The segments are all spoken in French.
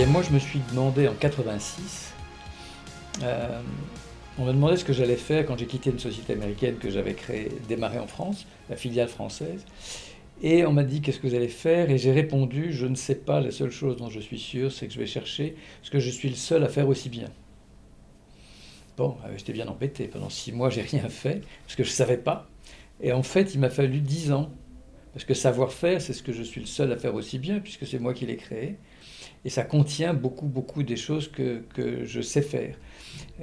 bien moi je me suis demandé en 86, on m'a demandé ce que j'allais faire quand j'ai quitté une société américaine que j'avais créée, démarrée en France, la filiale française. Et on m'a dit qu'est-ce que vous allez faire et j'ai répondu je ne sais pas, la seule chose dont je suis sûr c'est que je vais chercher ce que je suis le seul à faire aussi bien. Bon, j'étais bien embêté. Pendant 6 mois, j'ai rien fait parce que je ne savais pas. Et en fait, il m'a fallu 10 ans. Parce que savoir-faire, c'est ce que je suis le seul à faire aussi bien, puisque c'est moi qui l'ai créé. Et ça contient beaucoup, beaucoup des choses que je sais faire.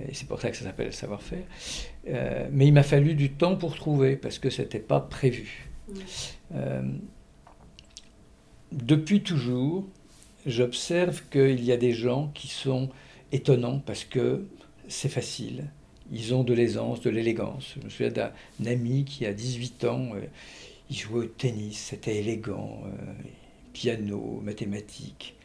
Et c'est pour ça que ça s'appelle savoir-faire. Mais il m'a fallu du temps pour trouver, parce que ce n'était pas prévu. Euh, Depuis toujours, j'observe qu'il y a des gens qui sont étonnants parce que c'est facile. Ils ont de l'aisance, de l'élégance. Je me souviens d'un ami qui a 18 ans, il jouait au tennis, c'était élégant, piano, mathématiques.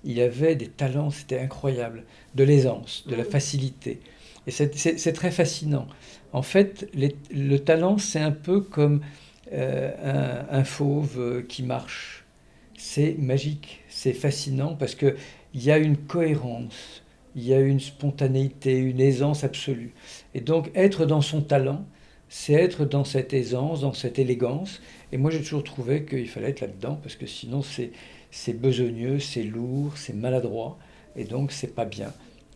Il avait des talents, c'était incroyable, de l'aisance, de la facilité. Et c'est très fascinant. En fait, le talent, c'est un peu comme un fauve qui marche. C'est magique, c'est fascinant parce qu'il y a une cohérence, il y a une spontanéité, une aisance absolue. Et donc être dans son talent, c'est être dans cette aisance, dans cette élégance. Et moi j'ai toujours trouvé qu'il fallait être là-dedans parce que sinon c'est besogneux, c'est lourd, c'est maladroit et donc c'est pas bien.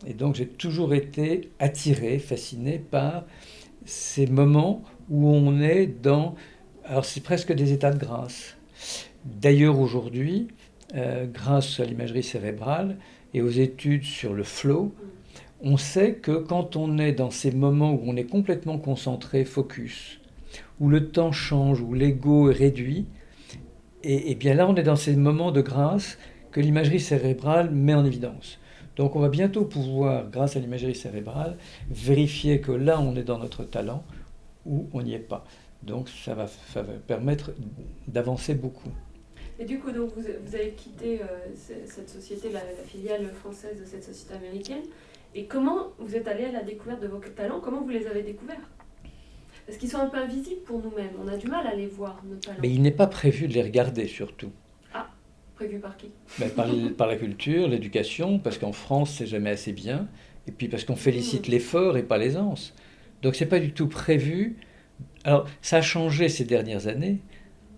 Et donc j'ai toujours été attiré, fasciné par ces moments où on est dans... Alors c'est presque des états de grâce. D'ailleurs, aujourd'hui, grâce à l'imagerie cérébrale et aux études sur le flow, on sait que quand on est dans ces moments où on est complètement concentré, focus, où le temps change, où l'ego est réduit, et bien là, on est dans ces moments de grâce que l'imagerie cérébrale met en évidence. Donc on va bientôt pouvoir, grâce à l'imagerie cérébrale, vérifier que là, on est dans notre talent ou on n'y est pas. Donc ça va permettre d'avancer beaucoup. Et du coup, donc vous avez quitté cette société, la filiale française de cette société américaine. Et comment vous êtes allé à la découverte de vos talents? Comment vous les avez découverts? Parce qu'ils sont un peu invisibles pour nous-mêmes. On a du mal à les voir, nos talents. Mais il n'est pas prévu de les regarder surtout. Ah, prévu par qui? Mais par la culture, l'éducation, parce qu'en France, c'est jamais assez bien, et puis parce qu'on félicite l'effort et pas l'aisance. Donc c'est pas du tout prévu. Alors ça a changé ces dernières années,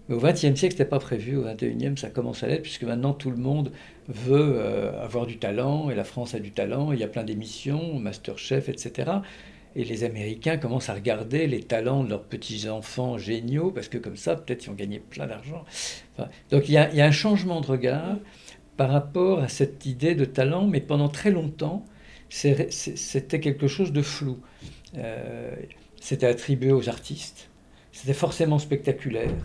mais au XXe siècle, c'était pas prévu. Au XXIe, ça commence à l'être, puisque maintenant tout le monde veut avoir du talent, et la France a du talent, il y a plein d'émissions, Masterchef, etc. Et les Américains commencent à regarder les talents de leurs petits-enfants géniaux, parce que comme ça, peut-être ils ont gagné plein d'argent. Enfin, donc il y a un changement de regard par rapport à cette idée de talent, mais pendant très longtemps, c'était quelque chose de flou. Euh, C'était attribué aux artistes, c'était forcément spectaculaire.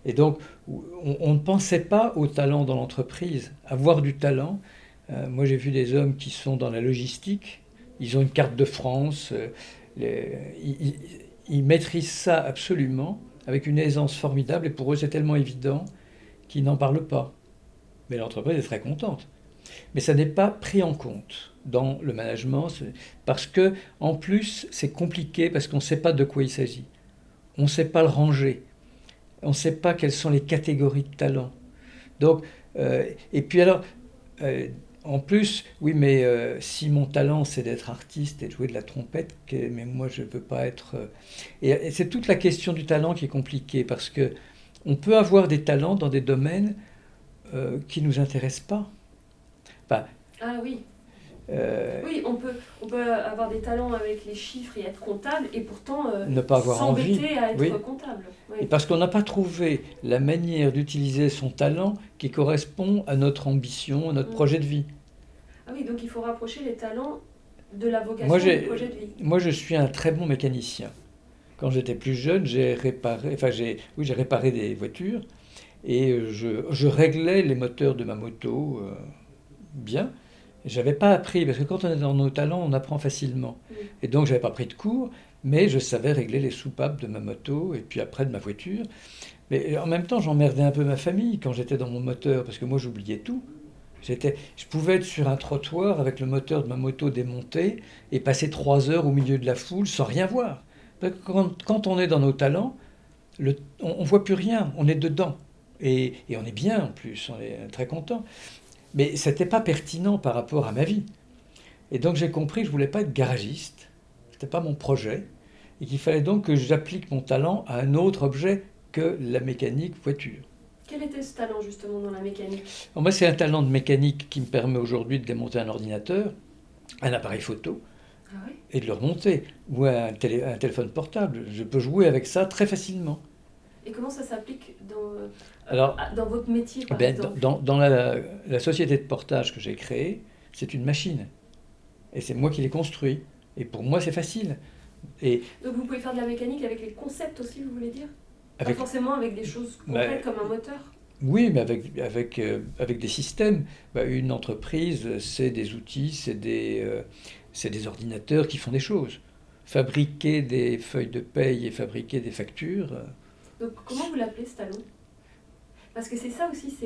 Et donc, on ne pensait pas au talent dans l'entreprise. Avoir du talent, moi j'ai vu des hommes qui sont dans la logistique, ils ont une carte de France, ils maîtrisent ça absolument, avec une aisance formidable, et pour eux c'est tellement évident qu'ils n'en parlent pas. Mais l'entreprise est très contente. Mais ça n'est pas pris en compte dans le management, parce que en plus c'est compliqué, parce qu'on ne sait pas de quoi il s'agit. On ne sait pas le ranger. On ne sait pas quelles sont les catégories de talent. Donc, et puis alors, euh, en plus, oui, mais si mon talent c'est d'être artiste et de jouer de la trompette, mais moi je ne veux pas être. Et c'est toute la question du talent qui est compliquée parce que on peut avoir des talents dans des domaines qui ne nous intéressent pas. Enfin, Ah oui. euh, Oui, on peut avoir des talents avec les chiffres et être comptable, et pourtant ne pas avoir envie. s'embêter à être Oui. comptable. Oui. Et parce qu'on n'a pas trouvé la manière d'utiliser son talent qui correspond à notre ambition, à notre projet de vie. Ah oui, donc il faut rapprocher les talents de la Moi, vocation du projet de vie. moi, je suis un très bon mécanicien. Quand j'étais plus jeune, j'ai réparé des voitures et je réglais les moteurs de ma moto bien. J'avais pas appris, parce que quand on est dans nos talents, on apprend facilement. Et donc, j'avais pas pris de cours, mais je savais régler les soupapes de ma moto et puis après de ma voiture. Mais en même temps, j'emmerdais un peu ma famille quand j'étais dans mon moteur, parce que moi, j'oubliais tout. Je pouvais être sur un trottoir avec le moteur de ma moto démonté et passer 3 heures au milieu de la foule sans rien voir. Parce que quand on est dans nos talents, on ne voit plus rien, on est dedans. Et on est bien en plus, on est très content. Mais ce n'était pas pertinent par rapport à ma vie. Et donc j'ai compris que je ne voulais pas être garagiste, ce n'était pas mon projet, et qu'il fallait donc que j'applique mon talent à un autre objet que la mécanique voiture. Quel était ce talent justement dans la mécanique? Alors moi, c'est un talent de mécanique qui me permet aujourd'hui de démonter un ordinateur, un appareil photo, Ah oui? et de le remonter, ou un téléphone portable. Je peux jouer avec ça très facilement. Et comment ça s'applique Alors, dans votre métier par ben, exemple? dans la société de portage que j'ai créée, c'est une machine. Et c'est moi qui l'ai construit. Et pour moi, c'est facile. Et Donc vous pouvez faire de la mécanique avec les concepts aussi, vous voulez dire? Pas avec, forcément avec des choses concrètes comme un moteur. oui, mais avec des systèmes. Une entreprise, c'est des outils, c'est des ordinateurs qui font des choses. Fabriquer des feuilles de paye et fabriquer des factures. Donc comment vous l'appelez ce talent? Parce que c'est ça aussi,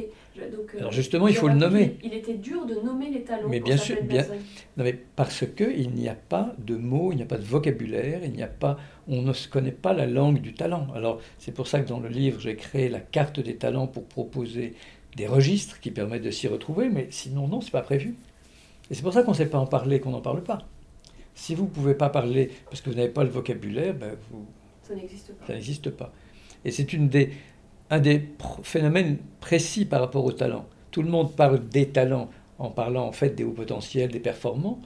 Alors justement, il j'ai faut le remarqué nommer. qu'il était dur de nommer les talents Mais quand bien ça sûr, s'appelle bien, Basogne. non mais parce que il n'y a pas de mots, il n'y a pas de vocabulaire, il n'y a pas, on ne se connaît pas la langue du talent. Alors c'est pour ça que dans le livre, j'ai créé la carte des talents pour proposer des registres qui permettent de s'y retrouver, mais sinon non, c'est pas prévu. Et c'est pour ça qu'on ne sait pas en parler, qu'on n'en parle pas. Si vous ne pouvez pas parler parce que vous n'avez pas le vocabulaire, Ça n'existe pas. ça n'existe pas. Et c'est un des phénomènes précis par rapport au talent. Tout le monde parle des talents en parlant en fait des hauts potentiels, des performants,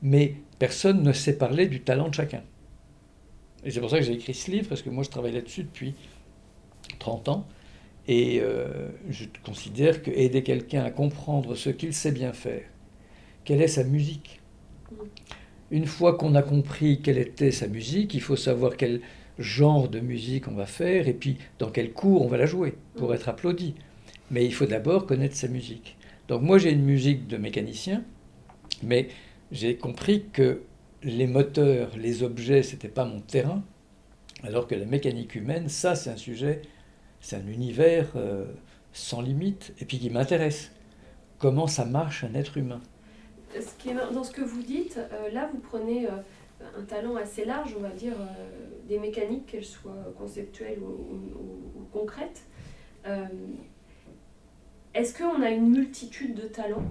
mais personne ne sait parler du talent de chacun. Et c'est pour ça que j'ai écrit ce livre, parce que moi je travaille là-dessus depuis 30 ans, et je considère que aider quelqu'un à comprendre ce qu'il sait bien faire, quelle est sa musique. Une fois qu'on a compris quelle était sa musique, il faut savoir quel genre de musique on va faire et puis dans quel cours on va la jouer pour être applaudi. Mais il faut d'abord connaître sa musique. Donc moi j'ai une musique de mécanicien, mais j'ai compris que les moteurs, les objets, c'était pas mon terrain, alors que la mécanique humaine, ça c'est un sujet, c'est un univers sans limite et puis qui m'intéresse. Comment ça marche un être humain? Dans ce que vous dites, là vous prenez un talent assez large, on va dire, des mécaniques, qu'elles soient conceptuelles ou concrètes. Est-ce qu'on a une multitude de talents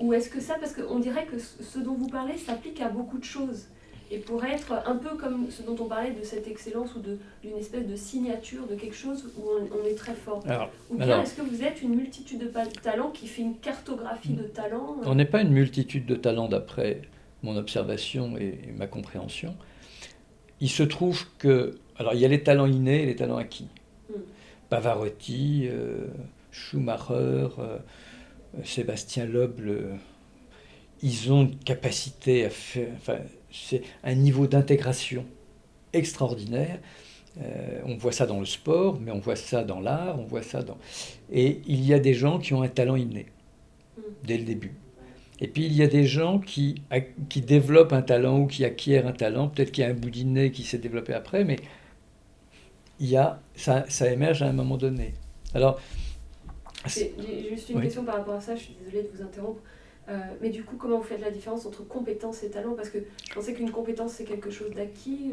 ou est-ce que ça, parce qu'on dirait que ce dont vous parlez s'applique à beaucoup de choses et pourrait être un peu comme ce dont on parlait de cette excellence ou d'une espèce de signature de quelque chose où on est très fort. Ou bien est-ce que vous êtes une multitude de talents qui fait une cartographie de talents On n'est pas une multitude de talents d'après mon observation et ma compréhension. Il se trouve que... Alors il y a les talents innés et les talents acquis. Pavarotti, Schumacher, Sébastien Loeb, ils ont une capacité à faire... Enfin, c'est un niveau d'intégration extraordinaire. On voit ça dans le sport, mais on voit ça dans l'art, on voit ça dans... Et il y a des gens qui ont un talent inné, dès le début. Et puis il y a des gens qui développent un talent ou qui acquièrent un talent, peut-être qu'il y a un bout d'inné qui s'est développé après, mais ça émerge à un moment donné. Alors, j'ai juste une question par rapport à ça, je suis désolée de vous interrompre. Mais du coup, comment vous faites la différence entre compétence et talent? Parce que je pensais qu'une compétence, c'est quelque chose d'acquis.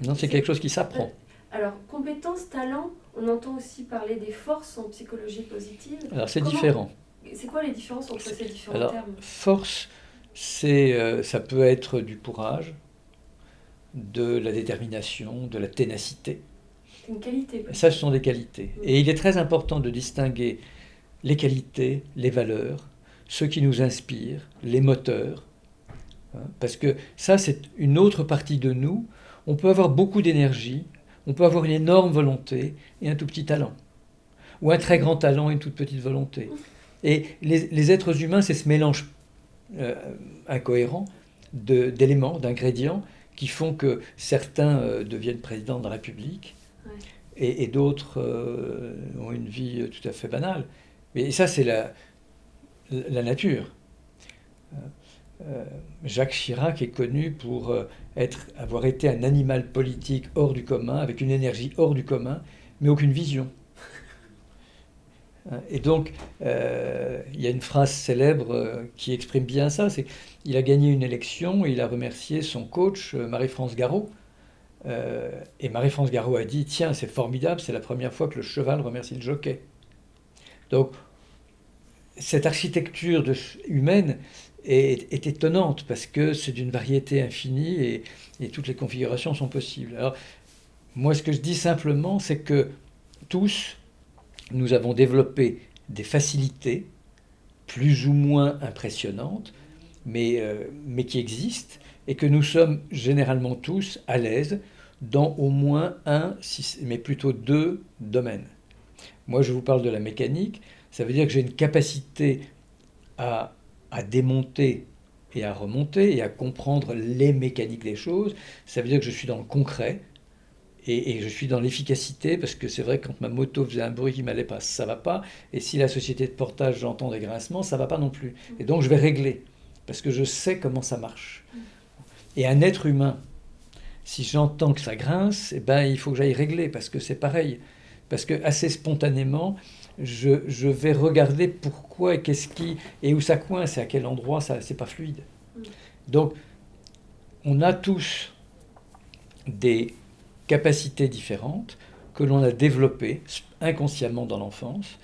Non, c'est quelque chose qui s'apprend. Alors, compétence, talent, on entend aussi parler des forces en psychologie positive. Alors, c'est différent. C'est quoi les différences entre ces différents termes? Force, ça peut être du courage, de la détermination, de la ténacité. C'est une qualité. Ça, ce sont des qualités. Et il est très important de distinguer les qualités, les valeurs, ceux qui nous inspirent, les moteurs. Parce que ça, c'est une autre partie de nous. On peut avoir beaucoup d'énergie, on peut avoir une énorme volonté et un tout petit talent. Ou un très grand talent et une toute petite volonté. Et les êtres humains, c'est ce mélange incohérent d'éléments, d'ingrédients, qui font que certains deviennent présidents de la République, et d'autres ont une vie tout à fait banale. Et ça, c'est la nature. Jacques Chirac est connu pour avoir été un animal politique hors du commun, avec une énergie hors du commun, mais aucune vision. Et donc, il y a une phrase célèbre qui exprime bien ça, c'est qu'il a gagné une élection et il a remercié son coach, Marie-France Garot. Et Marie-France Garot a dit « Tiens, c'est formidable, c'est la première fois que le cheval remercie le jockey ». Donc, cette architecture humaine est étonnante parce que c'est d'une variété infinie et toutes les configurations sont possibles. Alors, moi, ce que je dis simplement, c'est que tous, nous avons développé des facilités plus ou moins impressionnantes, mais qui existent, et que nous sommes généralement tous à l'aise dans au moins un, mais plutôt deux domaines. Moi, je vous parle de la mécanique, ça veut dire que j'ai une capacité à, à démonter et à remonter et à comprendre les mécaniques des choses. Ça veut dire que je suis dans le concret et je suis dans l'efficacité parce que c'est vrai que quand ma moto faisait un bruit qui m'allait pas, ça va pas. Et si la société de portage, j'entends des grincements, ça va pas non plus. Et donc je vais régler parce que je sais comment ça marche. Et un être humain, si j'entends que ça grince, eh ben, il faut que j'aille régler parce que c'est pareil. Parce que assez spontanément, je vais regarder pourquoi et qu'est-ce qui et où ça coince et à quel endroit ça c'est pas fluide. Donc on a tous des capacités différentes que l'on a développées inconsciemment dans l'enfance.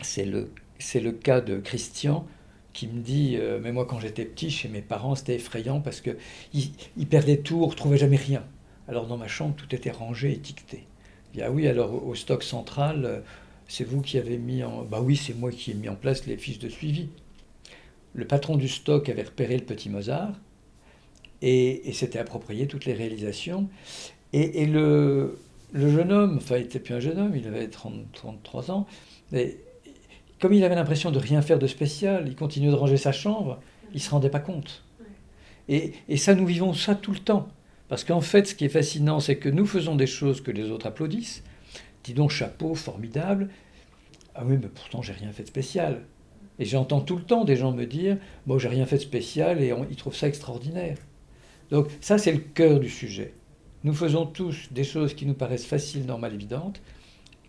C'est le cas de Christian qui me dit mais moi quand j'étais petit chez mes parents c'était effrayant parce que ils perdaient tout, on ne retrouvait jamais rien. Alors dans ma chambre tout était rangé, étiqueté. Il dit ah oui alors au stock central c'est vous qui avez mis en... Bah oui, c'est moi qui ai mis en place les fiches de suivi. Le patron du stock avait repéré le petit Mozart et s'était approprié toutes les réalisations. Et le jeune homme, enfin il n'était plus un jeune homme, il avait 33 ans, mais comme il avait l'impression de rien faire de spécial, il continuait de ranger sa chambre, il ne se rendait pas compte. Et ça, nous vivons ça tout le temps. Parce qu'en fait, ce qui est fascinant, c'est que nous faisons des choses que les autres applaudissent. Dis donc, chapeau, formidable. Ah oui, mais pourtant, j'ai rien fait de spécial. Et j'entends tout le temps des gens me dire, bon, j'ai rien fait de spécial, et ils trouvent ça extraordinaire. Donc ça, c'est le cœur du sujet. Nous faisons tous des choses qui nous paraissent faciles, normales, évidentes,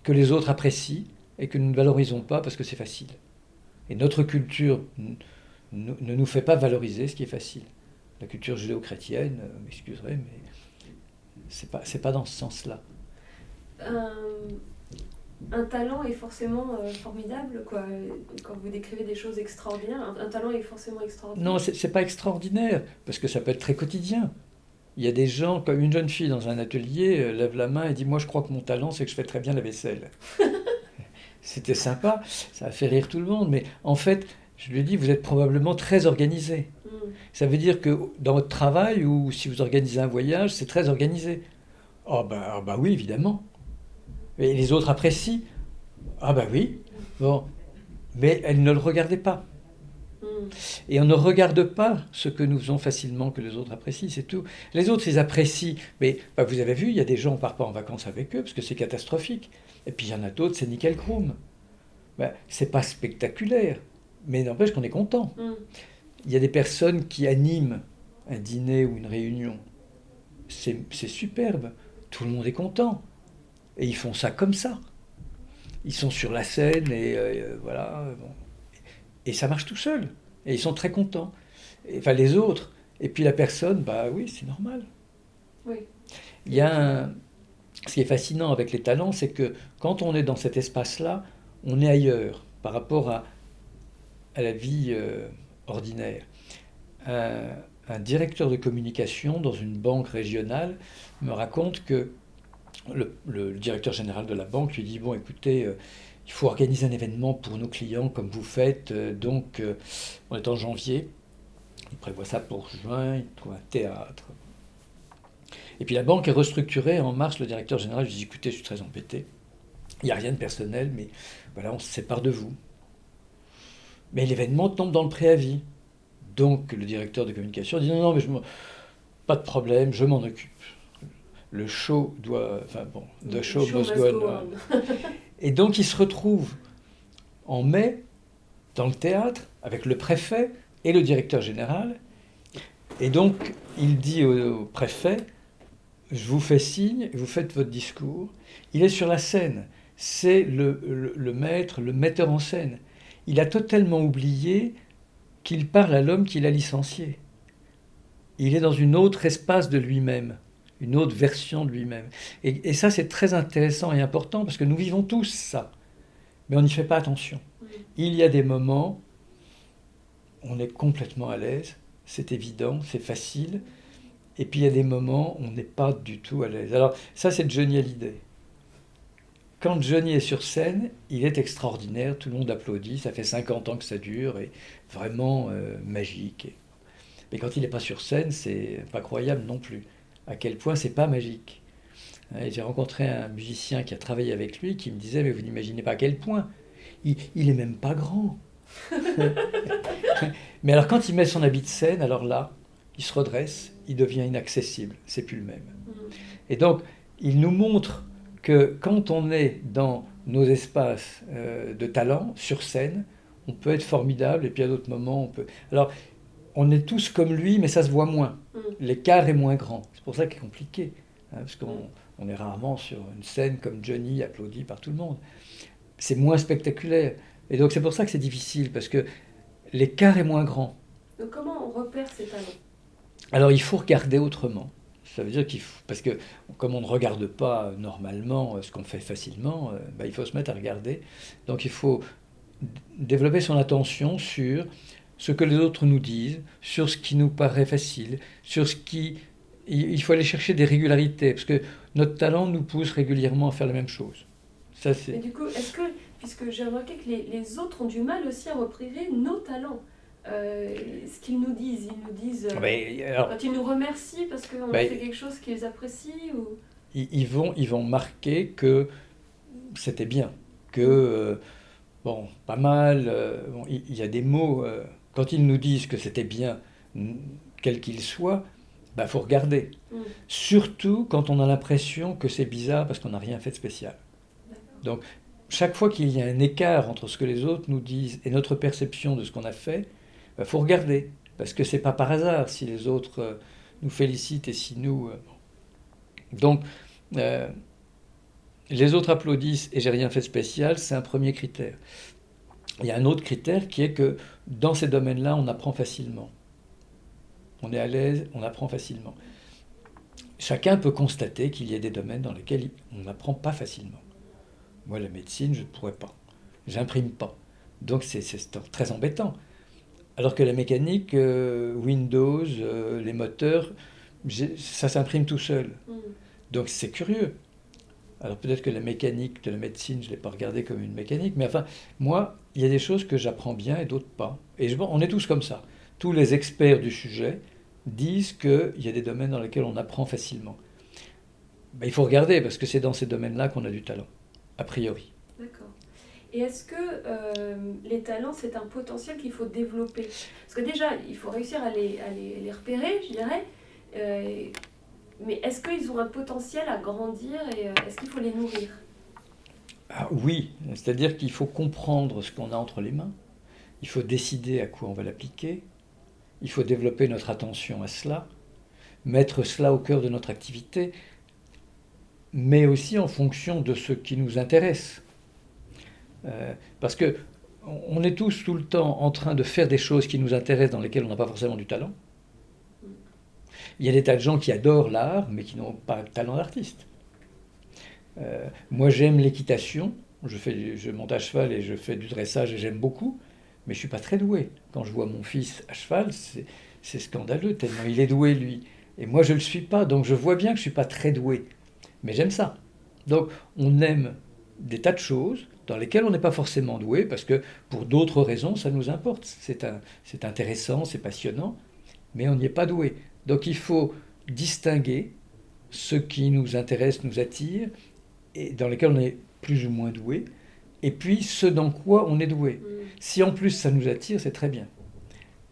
que les autres apprécient et que nous ne valorisons pas parce que c'est facile. Et notre culture ne nous fait pas valoriser ce qui est facile. La culture judéo-chrétienne, m'excuserez, mais c'est pas dans ce sens-là. Un talent est forcément formidable, quoi. Quand vous décrivez des choses extraordinaires, un talent est forcément extraordinaire. Non, c'est pas extraordinaire, parce que ça peut être très quotidien. Il y a des gens, comme une jeune fille dans un atelier, lève la main et dit « Moi, je crois que mon talent, c'est que je fais très bien la vaisselle. » C'était sympa, ça a fait rire tout le monde, mais en fait, je lui ai dit « Vous êtes probablement très organisé. » Ça veut dire que dans votre travail, ou si vous organisez un voyage, c'est très organisé. « Ah bah oui, évidemment. » Et les autres apprécient. « Ah bah oui. » Bon, mais elle ne le regardait pas. Et on ne regarde pas ce que nous faisons facilement que les autres apprécient, c'est tout. Les autres, ils apprécient. Mais bah, vous avez vu, il y a des gens, on ne part pas en vacances avec eux parce que c'est catastrophique. Et puis il y en a d'autres, c'est nickel chrome. Bah, c'est pas spectaculaire, mais n'empêche qu'on est content. Il y a des personnes qui animent un dîner ou une réunion. C'est superbe. Tout le monde est content. Et ils font ça comme ça. Ils sont sur la scène et voilà. Bon. Et ça marche tout seul. Et ils sont très contents. Enfin, les autres. Et puis la personne, bah oui, c'est normal. Oui. Il y a ce qui est fascinant avec les talents, c'est que quand on est dans cet espace-là, on est ailleurs par rapport à la vie ordinaire. Un directeur de communication dans une banque régionale me raconte que le directeur général de la banque lui dit « Bon, écoutez... il faut organiser un événement pour nos clients comme vous faites. Donc, on est en janvier. Il prévoit ça pour juin. Il trouve un théâtre. Et puis la banque est restructurée. En mars, le directeur général lui dit « Écoutez, je suis très embêté. Il n'y a rien de personnel, mais voilà, on se sépare de vous. » Mais l'événement tombe dans le préavis. Donc, le directeur de communication dit « Non, mais pas de problème, je m'en occupe. Le show doit... Enfin bon, the show must go on. » Et donc il se retrouve en mai dans le théâtre avec le préfet et le directeur général. Et donc il dit au préfet, je vous fais signe, vous faites votre discours. Il est sur la scène, c'est le maître, le metteur en scène. Il a totalement oublié qu'il parle à l'homme qu'il a licencié. Il est dans un autre espace de lui-même. Une autre version de lui-même. Et ça, c'est très intéressant et important parce que nous vivons tous ça. Mais on n'y fait pas attention. Il y a des moments, on est complètement à l'aise, c'est évident, c'est facile. Et puis il y a des moments, on n'est pas du tout à l'aise. Alors ça, c'est Johnny Hallyday. Quand Johnny est sur scène, il est extraordinaire, tout le monde applaudit, ça fait 50 ans que ça dure, et vraiment magique. Mais quand il n'est pas sur scène, c'est pas croyable non plus. À quel point c'est pas magique. Et j'ai rencontré un musicien qui a travaillé avec lui qui me disait, mais vous n'imaginez pas à quel point. Il est même pas grand. Mais alors quand il met son habit de scène, alors là, il se redresse, il devient inaccessible, c'est plus le même. Et donc, il nous montre que quand on est dans nos espaces de talent, sur scène, on peut être formidable, et puis à d'autres moments, on peut... Alors, on est tous comme lui, mais ça se voit moins. L'écart est moins grand. C'est pour ça qu'il est compliqué, hein, parce qu'on est rarement sur une scène comme Johnny, applaudi par tout le monde. C'est moins spectaculaire. Et donc, c'est pour ça que c'est difficile, parce que l'écart est moins grand. Donc, comment on repère ces talents? Alors, il faut regarder autrement. Ça veut dire qu'il faut, parce que comme on ne regarde pas normalement ce qu'on fait facilement, il faut se mettre à regarder. Donc il faut développer son attention sur ce que les autres nous disent, sur ce qui nous paraît facile, sur ce qui... Il faut aller chercher des régularités, parce que notre talent nous pousse régulièrement à faire la même chose. Ça, c'est... Mais du coup, est-ce que, puisque j'ai remarqué que les autres ont du mal aussi à repérer nos talents, ce qu'ils nous disent, alors, quand ils nous remercient parce qu'on fait quelque chose qu'ils apprécient ou... ils vont marquer que c'était bien, que bon, pas mal, bon, il y a des mots, quand ils nous disent que c'était bien, quel qu'il soit, faut regarder. Surtout quand on a l'impression que c'est bizarre parce qu'on n'a rien fait de spécial. Donc chaque fois qu'il y a un écart entre ce que les autres nous disent et notre perception de ce qu'on a fait, faut regarder, parce que c'est pas par hasard si les autres nous félicitent et si nous... Donc, les autres applaudissent et j'ai rien fait de spécial, c'est un premier critère. Il y a un autre critère qui est que dans ces domaines-là, on apprend facilement. On est à l'aise, on apprend facilement. Chacun peut constater qu'il y a des domaines dans lesquels on n'apprend pas facilement. Moi, la médecine, je ne pourrais pas. J'imprime pas. Donc, c'est très embêtant. Alors que la mécanique, Windows, les moteurs, ça s'imprime tout seul. Donc c'est curieux. Alors peut-être que la mécanique de la médecine, je ne l'ai pas regardée comme une mécanique, mais enfin, moi, il y a des choses que j'apprends bien et d'autres pas. Et on est tous comme ça. Tous les experts du sujet disent qu'il y a des domaines dans lesquels on apprend facilement. Il faut regarder, parce que c'est dans ces domaines-là qu'on a du talent, a priori. D'accord. Et est-ce que les talents, c'est un potentiel qu'il faut développer? Parce que déjà, il faut réussir à les repérer, je dirais. Mais est-ce qu'ils ont un potentiel à grandir et est-ce qu'il faut les nourrir? Oui, c'est-à-dire qu'il faut comprendre ce qu'on a entre les mains. Il faut décider à quoi on va l'appliquer. Il faut développer notre attention à cela, mettre cela au cœur de notre activité, mais aussi en fonction de ce qui nous intéresse. Parce que on est tous tout le temps en train de faire des choses qui nous intéressent, dans lesquelles on n'a pas forcément du talent. Il y a des tas de gens qui adorent l'art, mais qui n'ont pas de talent d'artiste. Moi, j'aime l'équitation. Je monte à cheval et je fais du dressage et j'aime beaucoup, mais je ne suis pas très doué. Quand je vois mon fils à cheval, c'est scandaleux, tellement il est doué, lui. Et moi, je ne le suis pas, donc je vois bien que je ne suis pas très doué. Mais j'aime ça. Donc, on aime des tas de choses dans lesquelles on n'est pas forcément doué, parce que pour d'autres raisons, ça nous importe. C'est intéressant, c'est passionnant, mais on n'y est pas doué. Donc il faut distinguer ce qui nous intéresse, nous attire, et dans lesquels on est plus ou moins doué, et puis ce dans quoi on est doué. Si en plus ça nous attire, c'est très bien.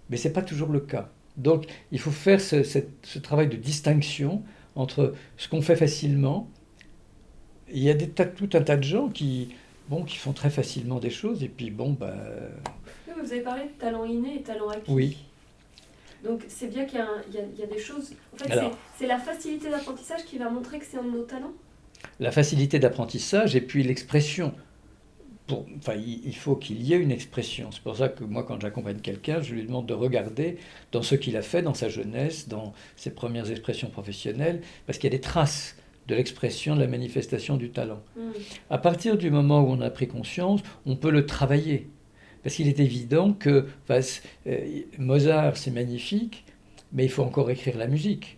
Mais ce n'est pas toujours le cas. Donc il faut faire ce travail de distinction entre ce qu'on fait facilement. Il y a tout un tas de gens qui font très facilement des choses, et puis Vous avez parlé de talent inné et talent acquis. Oui. Donc c'est bien qu'il y a des choses... En fait, c'est la facilité d'apprentissage qui va montrer que c'est un de nos talents? La facilité d'apprentissage et puis l'expression. Il faut qu'il y ait une expression. C'est pour ça que moi, quand j'accompagne quelqu'un, je lui demande de regarder dans ce qu'il a fait dans sa jeunesse, dans ses premières expressions professionnelles, parce qu'il y a des traces de l'expression, de la manifestation du talent. À partir du moment où on a pris conscience, on peut le travailler. Parce qu'il est évident que Mozart, c'est magnifique, mais il faut encore écrire la musique.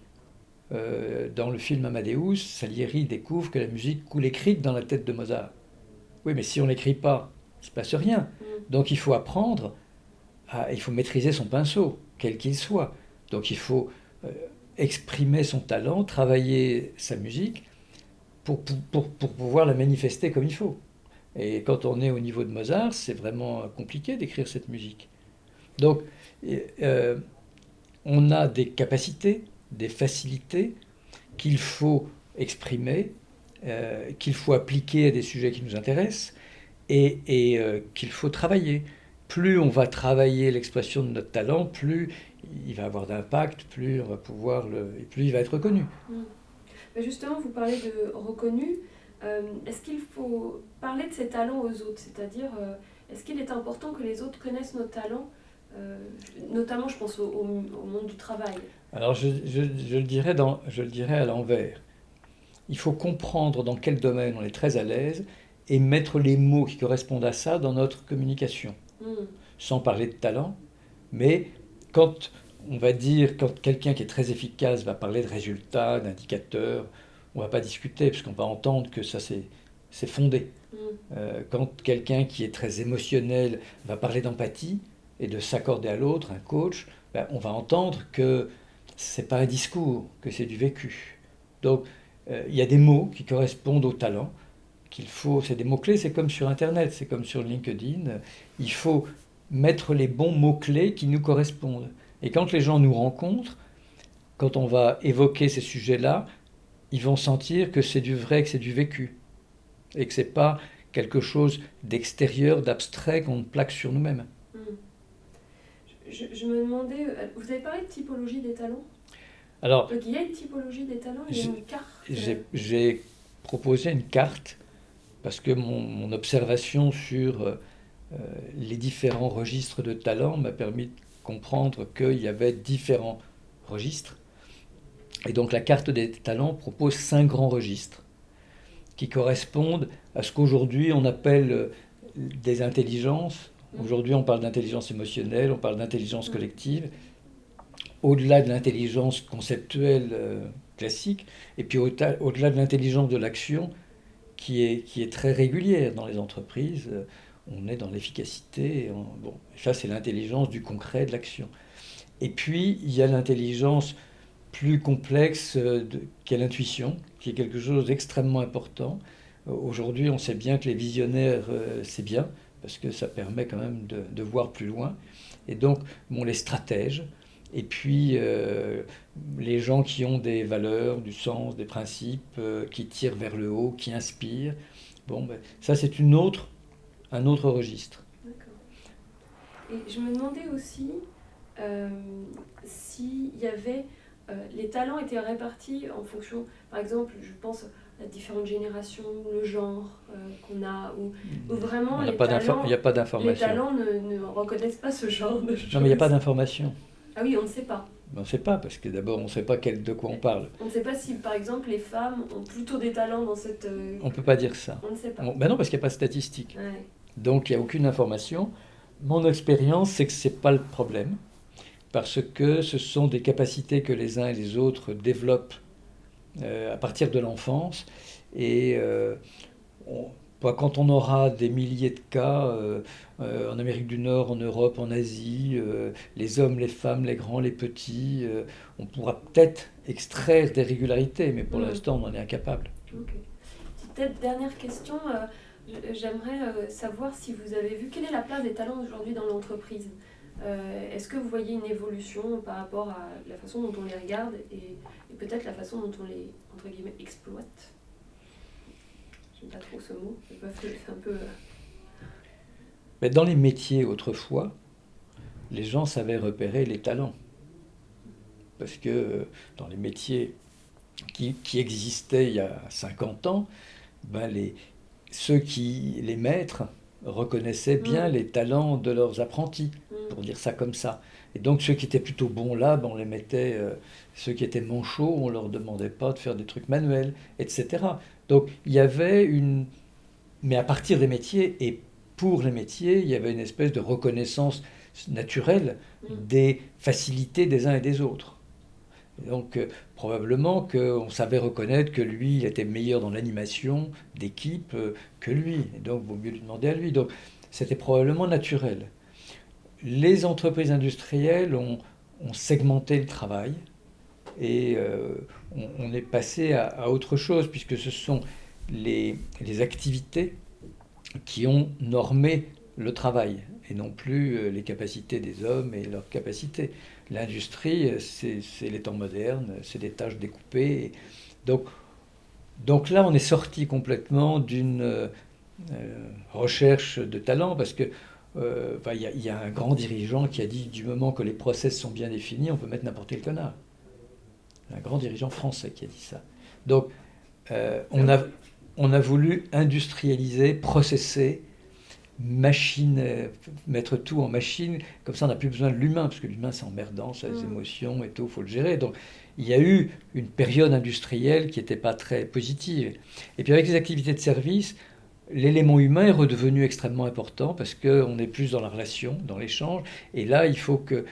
Dans le film Amadeus, Salieri découvre que la musique coule écrite dans la tête de Mozart. Oui, mais si on n'écrit pas, il ne se passe rien. Donc il faut apprendre, il faut maîtriser son pinceau, quel qu'il soit. Donc il faut exprimer son talent, travailler sa musique pour pouvoir la manifester comme il faut. Et quand on est au niveau de Mozart, c'est vraiment compliqué d'écrire cette musique. Donc on a des capacités, des facilités qu'il faut exprimer, qu'il faut appliquer à des sujets qui nous intéressent et qu'il faut travailler. Plus on va travailler l'expression de notre talent, plus il va avoir d'impact, plus on va pouvoir et plus il va être reconnu. Mais justement, vous parlez de reconnu. Est-ce qu'il faut parler de ses talents aux autres? C'est-à-dire, est-ce qu'il est important que les autres connaissent nos talents, notamment, je pense, au monde du travail? Alors, je le dirais à l'envers. Il faut comprendre dans quel domaine on est très à l'aise et mettre les mots qui correspondent à ça dans notre communication. Sans parler de talent, mais quand quelqu'un qui est très efficace va parler de résultats, d'indicateurs, on ne va pas discuter parce qu'on va entendre que ça c'est fondé. Quand quelqu'un qui est très émotionnel va parler d'empathie et de s'accorder à l'autre, un coach, on va entendre que c'est pas un discours, que c'est du vécu. Donc il y a des mots qui correspondent au talent c'est des mots-clés, c'est comme sur Internet, c'est comme sur LinkedIn, il faut mettre les bons mots-clés qui nous correspondent. Et quand les gens nous rencontrent, quand on va évoquer ces sujets-là, ils vont sentir que c'est du vrai, que c'est du vécu. Et que c'est pas quelque chose d'extérieur, d'abstrait qu'on plaque sur nous-mêmes. Je me demandais, vous avez parlé de typologie des talents? Alors, donc il y a une typologie des talents, il y a une carte. J'ai proposé une carte parce que mon observation sur les différents registres de talents m'a permis de comprendre qu'il y avait différents registres. Et donc la carte des talents propose 5 grands registres qui correspondent à ce qu'aujourd'hui on appelle des intelligences. Aujourd'hui on parle d'intelligence émotionnelle, on parle d'intelligence collective, au-delà de l'intelligence conceptuelle classique, et puis au-delà de l'intelligence de l'action qui est très régulière dans les entreprises. On est dans l'efficacité. Ça, c'est l'intelligence du concret, de l'action. Et puis, il y a l'intelligence plus complexe qu'est l'intuition, qui est quelque chose d'extrêmement important. Aujourd'hui, on sait bien que les visionnaires, c'est bien, parce que ça permet quand même de voir plus loin. Et donc, les stratèges, et puis les gens qui ont des valeurs, du sens, des principes, qui tirent vers le haut, qui inspirent. Ça, c'est un autre registre. D'accord. Et je me demandais aussi s'il y avait... les talents étaient répartis en fonction, par exemple, je pense à différentes générations, le genre qu'on a, ou vraiment il n'y a pas d'information. Les talents ne reconnaissent pas ce genre de choses. Non, mais il n'y a pas d'information. Ah oui, on ne sait pas. On ne sait pas, parce que d'abord, on ne sait pas de quoi on parle. On ne sait pas si, par exemple, les femmes ont plutôt des talents dans cette... On ne peut pas dire ça. On ne sait pas. Non, parce qu'il n'y a pas de statistiques. Ouais. Donc, il n'y a aucune information. Mon expérience, c'est que ce n'est pas le problème, parce que ce sont des capacités que les uns et les autres développent à partir de l'enfance. Et quand on aura des milliers de cas en Amérique du Nord, en Europe, en Asie, les hommes, les femmes, les grands, les petits, on pourra peut-être extraire des régularités, mais pour l'instant, on en est incapable. Okay. Peut-être dernière question, j'aimerais savoir si vous avez vu, quelle est la place des talents aujourd'hui dans l'entreprise? Est-ce que vous voyez une évolution par rapport à la façon dont on les regarde et peut-être la façon dont on les, entre guillemets, exploite? J'aime pas trop ce mot, c'est un peu... Mais dans les métiers autrefois, les gens savaient repérer les talents. Parce que dans les métiers qui existaient il y a 50 ans, les maîtres reconnaissaient bien les talents de leurs apprentis, pour dire ça comme ça. Et donc ceux qui étaient plutôt bons là, on les mettait, ceux qui étaient manchots, on leur demandait pas de faire des trucs manuels, etc. Donc il y avait mais à partir des métiers, et pour les métiers, il y avait une espèce de reconnaissance naturelle des facilités des uns et des autres. Et donc, probablement qu'on savait reconnaître que lui, il était meilleur dans l'animation d'équipe que lui. Et donc, il vaut mieux lui demander à lui. Donc, c'était probablement naturel. Les entreprises industrielles ont segmenté le travail et on est passé à autre chose, puisque ce sont les activités qui ont normé le travail et non plus les capacités des hommes et leurs capacités. L'industrie, c'est les temps modernes, c'est des tâches découpées. Donc là, on est sorti complètement d'une recherche de talent, parce que y a un grand dirigeant qui a dit, du moment que les process sont bien définis, on peut mettre n'importe quel connard. Un grand dirigeant français qui a dit ça. Donc, on a voulu industrialiser, processer, mettre tout en machine, comme ça on n'a plus besoin de l'humain, parce que l'humain c'est emmerdant, ça a des émotions et tout, il faut le gérer. Donc il y a eu une période industrielle qui n'était pas très positive. Et puis avec les activités de service, l'élément humain est redevenu extrêmement important, parce qu'on est plus dans la relation, dans l'échange, et là il faut que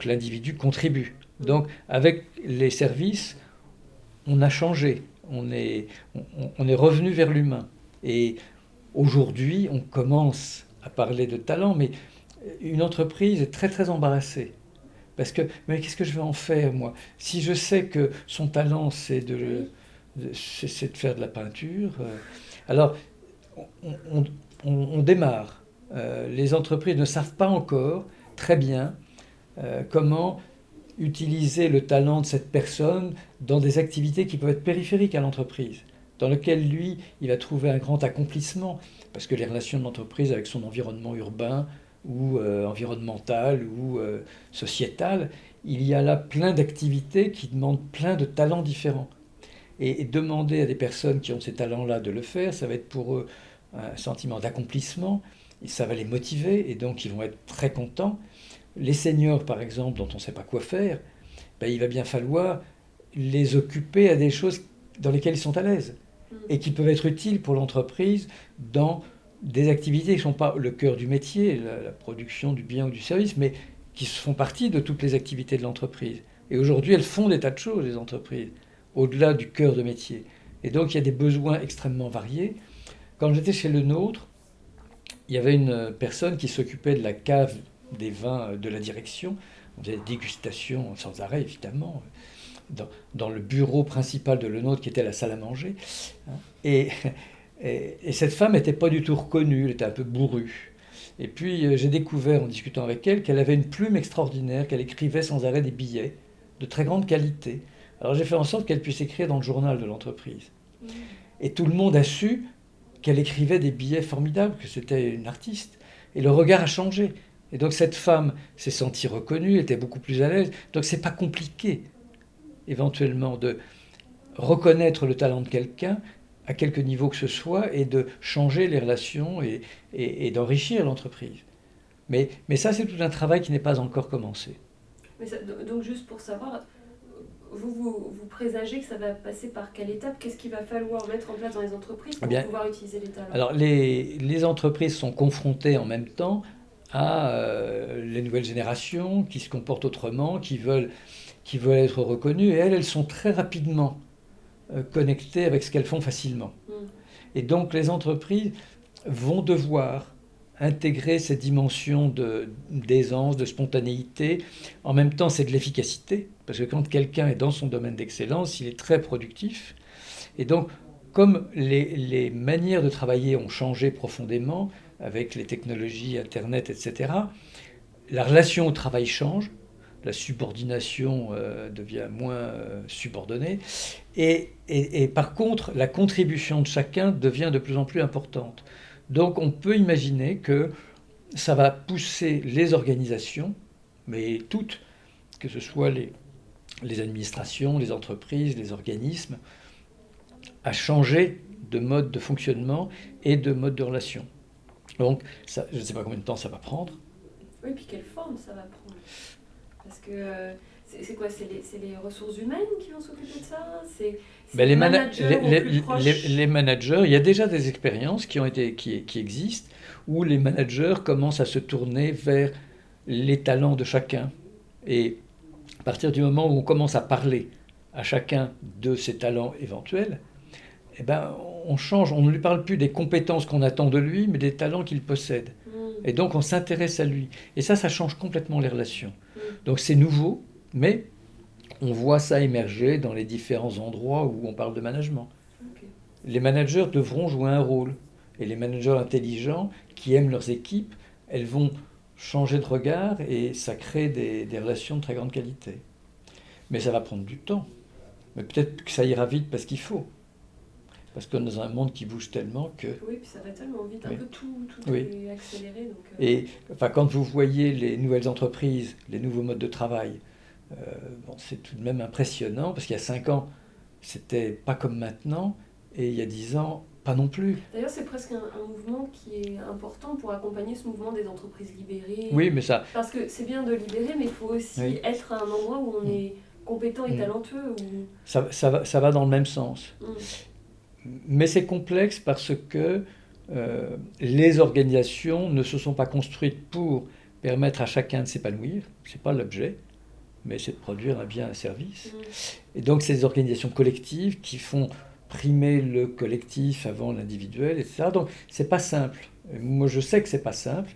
l'individu contribue. Donc avec les services, on a changé, on est revenu vers l'humain. Et aujourd'hui, on commence à parler de talent, mais une entreprise est très très embarrassée. Parce que, mais qu'est-ce que je vais en faire, moi? Si je sais que son talent, c'est de faire de la peinture, alors on démarre. Les entreprises ne savent pas encore très bien comment utiliser le talent de cette personne dans des activités qui peuvent être périphériques à l'entreprise, dans lesquelles lui, il va trouver un grand accomplissement, parce que les relations de l'entreprise avec son environnement urbain ou environnemental ou sociétal, il y a là plein d'activités qui demandent plein de talents différents. Et demander à des personnes qui ont ces talents-là de le faire, ça va être pour eux un sentiment d'accomplissement, et ça va les motiver, et donc ils vont être très contents. Les seniors, par exemple, dont on ne sait pas quoi faire, ben, il va bien falloir les occuper à des choses dans lesquelles ils sont à l'aise et qui peuvent être utiles pour l'entreprise dans des activités qui ne sont pas le cœur du métier, la production du bien ou du service, mais qui font partie de toutes les activités de l'entreprise. Et aujourd'hui, elles font des tas de choses, les entreprises, au-delà du cœur de métier. Et donc, il y a des besoins extrêmement variés. Quand j'étais chez Le Nôtre, il y avait une personne qui s'occupait de la cave des vins de la direction. On faisait des dégustations sans arrêt, évidemment, dans le bureau principal de Le Nôtre, qui était la salle à manger. Et cette femme n'était pas du tout reconnue, elle était un peu bourrue. Et puis j'ai découvert, en discutant avec elle, qu'elle avait une plume extraordinaire, qu'elle écrivait sans arrêt des billets de très grande qualité. Alors j'ai fait en sorte qu'elle puisse écrire dans le journal de l'entreprise. Et tout le monde a su qu'elle écrivait des billets formidables, que c'était une artiste. Et le regard a changé. Et donc cette femme s'est sentie reconnue, elle était beaucoup plus à l'aise. Donc c'est pas compliqué, éventuellement, de reconnaître le talent de quelqu'un, à quelque niveau que ce soit, et de changer les relations et d'enrichir l'entreprise. Mais ça, c'est tout un travail qui n'est pas encore commencé. Mais ça, donc juste pour savoir, vous présagez que ça va passer par quelle étape? Qu'est-ce qu'il va falloir mettre en place dans les entreprises pour pouvoir utiliser les talents? Alors les entreprises sont confrontées en même temps à les nouvelles générations qui se comportent autrement, qui veulent être reconnues, et elles sont très rapidement connectées avec ce qu'elles font facilement. Et donc les entreprises vont devoir intégrer cette dimension d'aisance, de spontanéité. En même temps, c'est de l'efficacité, parce que quand quelqu'un est dans son domaine d'excellence, il est très productif. Et donc, comme les manières de travailler ont changé profondément, avec les technologies, Internet, etc., la relation au travail change, la subordination devient moins subordonnée, et par contre, la contribution de chacun devient de plus en plus importante. Donc on peut imaginer que ça va pousser les organisations, mais toutes, que ce soit les administrations, les entreprises, les organismes, à changer de mode de fonctionnement et de mode de relation. Donc ça, je ne sais pas combien de temps ça va prendre. Oui, puis quelle forme ça va prendre. Parce que C'est quoi? C'est les ressources humaines qui vont s'occuper de ça? C'est Ben, les managers au plus proche? les managers, il y a déjà des expériences qui existent où les managers commencent à se tourner vers les talents de chacun. Et à partir du moment où on commence à parler à chacun de ses talents éventuels, eh ben, on change, on ne lui parle plus des compétences qu'on attend de lui, mais des talents qu'il possède. Et donc on s'intéresse à lui. Et ça change complètement les relations. Donc c'est nouveau, mais on voit ça émerger dans les différents endroits où on parle de management. Ok. Les managers devront jouer un rôle. Et les managers intelligents qui aiment leurs équipes, elles vont changer de regard et ça crée des relations de très grande qualité. Mais ça va prendre du temps. Mais peut-être que ça ira vite parce qu'il faut. Parce que dans un monde qui bouge tellement que... Oui, puis ça va tellement vite, un Oui. peu tout Oui. est accéléré. Donc, Et enfin, quand vous voyez les nouvelles entreprises, les nouveaux modes de travail, bon, c'est tout de même impressionnant, parce qu'il y a 5 ans, c'était pas comme maintenant, et il y a 10 ans, pas non plus. D'ailleurs, c'est presque un mouvement qui est important pour accompagner ce mouvement des entreprises libérées. Oui, mais ça... Parce que c'est bien de libérer, mais il faut aussi Oui. être à un endroit où on est compétent et talentueux. Où... Ça va dans le même sens. Mais c'est complexe parce que les organisations ne se sont pas construites pour permettre à chacun de s'épanouir. C'est pas l'objet, mais c'est de produire un bien, un service. Et donc, c'est des organisations collectives qui font primer le collectif avant l'individuel, etc. Donc, c'est pas simple. Moi, je sais que c'est pas simple,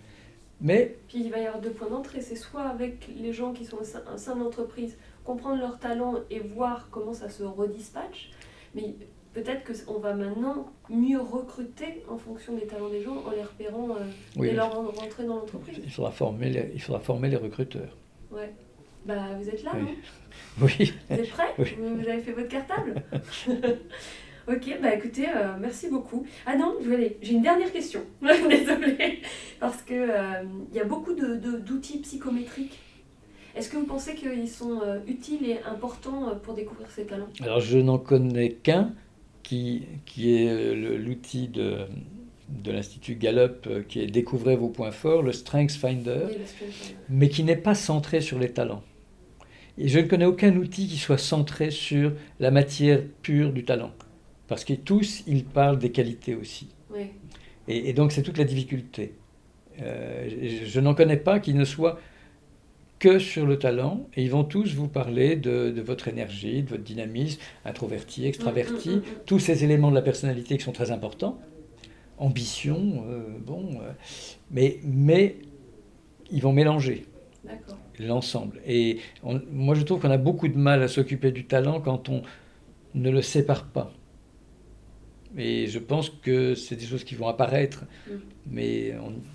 mais... Puis il va y avoir 2 points d'entrée. C'est soit avec les gens qui sont au sein de l'entreprise, comprendre leurs talents et voir comment ça se redispatche. Mais peut-être qu'on va maintenant mieux recruter en fonction des talents des gens en les repérant Oui, dès leur rentrée dans l'entreprise. il faudra former les recruteurs. Ouais. Bah, vous êtes là, Oui. non? Oui. Vous êtes prêts? Oui. Vous avez fait votre cartable? Ok, bah écoutez, merci beaucoup. Ah non, j'ai une dernière question. Désolée. Parce que il y a beaucoup d'outils psychométriques. Est-ce que vous pensez qu'ils sont utiles et importants pour découvrir ces talents? Alors, je n'en connais qu'un qui est l'outil de l'Institut Gallup, qui est Découvrez vos points forts, le Strengths Finder, Oui, le Strengths. mais qui n'est pas centré sur les talents. Et je ne connais aucun outil qui soit centré sur la matière pure du talent. Parce que tous, ils parlent des qualités aussi. Oui. Et donc, c'est toute la difficulté. Je n'en connais pas qui ne soit que sur le talent, et ils vont tous vous parler de votre énergie, de votre dynamisme, introverti, extraverti, tous ces éléments de la personnalité qui sont très importants, ambition, mais ils vont mélanger l'ensemble. Et moi, je trouve qu'on a beaucoup de mal à s'occuper du talent quand on ne le sépare pas. Et je pense que c'est des choses qui vont apparaître, mais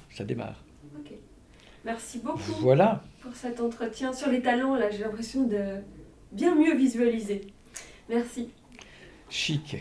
ça démarre. Ok. Merci beaucoup Voilà. Pour cet entretien sur les talents. Là, j'ai l'impression de bien mieux visualiser. Merci. Chic.